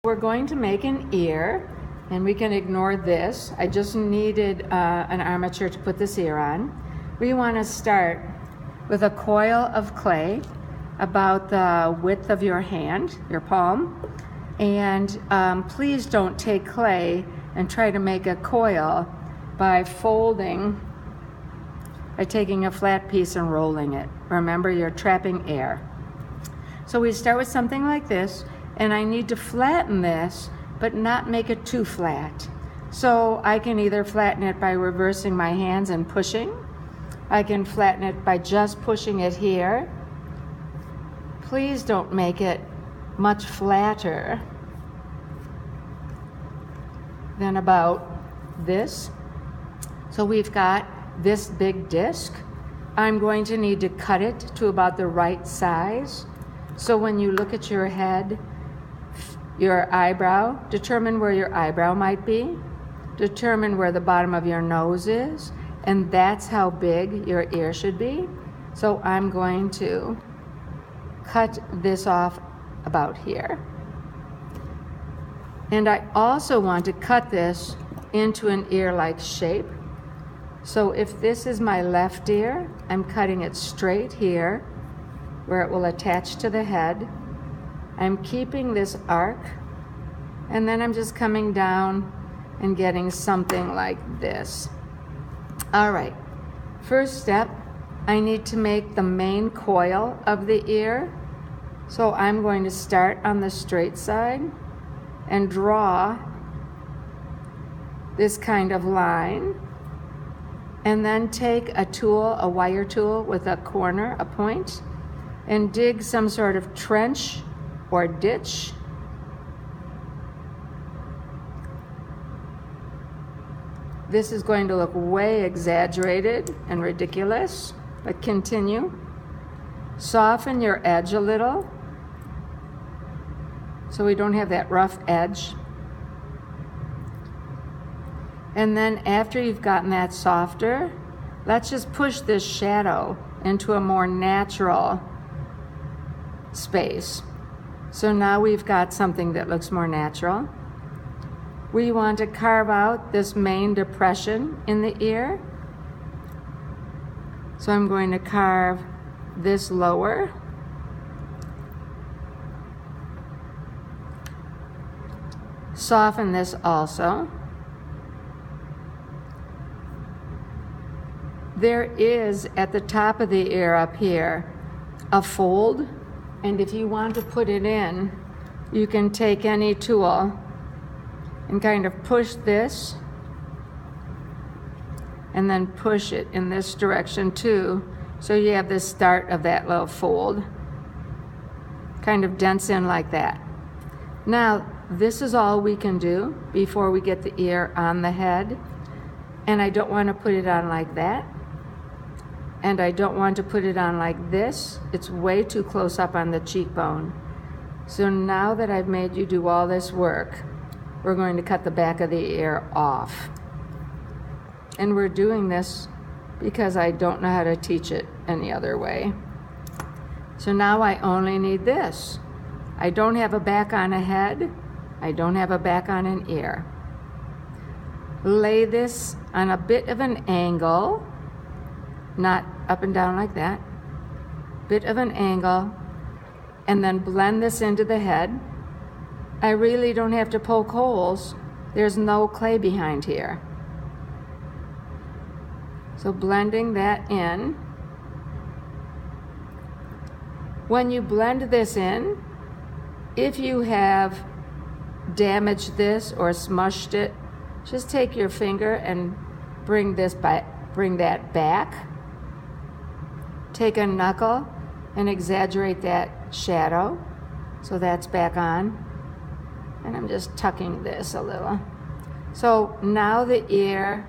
We're going to make an ear, and we can ignore this. I just needed an armature to put this ear on. We want to start with a coil of clay about the width of your hand, your palm. And please don't take clay and try to make a coil by taking a flat piece and rolling it. Remember, you're trapping air. So we start with something like this, and I need to flatten this, but not make it too flat. So I can either flatten it by reversing my hands and pushing. I can flatten it by just pushing it here. Please don't make it much flatter than about this. So we've got this big disc. I'm going to need to cut it to about the right size. So when you look at your head, your eyebrow, determine where your eyebrow might be, determine where the bottom of your nose is, and that's how big your ear should be. So I'm going to cut this off about here. And I also want to cut this into an ear-like shape. So if this is my left ear, I'm cutting it straight here where it will attach to the head. I'm keeping this arc, and then I'm just coming down and getting something like this. All right, first step, I need to make the main coil of the ear. So I'm going to start on the straight side and draw this kind of line, and then take a tool, a wire tool with a corner, a point, and dig some sort of trench or ditch. This is going to look way exaggerated and ridiculous, but continue. Soften your edge a little so we don't have that rough edge. And then after you've gotten that softer, let's just push this shadow into a more natural space. So now we've got something that looks more natural. We want to carve out this main depression in the ear. So I'm going to carve this lower. Soften this also. There is, at the top of the ear up here, a fold, and if you want to put it in, you can take any tool and kind of push this, and then push it in this direction too, so you have the start of that little fold. Kind of dents in like that. Now, this is all we can do before we get the ear on the head, and I don't want to put it on like that. And I don't want to put it on like this. It's way too close up on the cheekbone. So now that I've made you do all this work, we're going to cut the back of the ear off. And we're doing this because I don't know how to teach it any other way. So now I only need this. I don't have a back on a head. I don't have a back on an ear. Lay this on a bit of an angle, not up and down like that, bit of an angle, and then blend this into the head. I really don't have to poke holes. There's no clay behind here. So blending that in. When you blend this in, if you have damaged this or smushed it, just take your finger and bring that back. Take a knuckle and exaggerate that shadow, so that's back on. And I'm just tucking this a little. So now the ear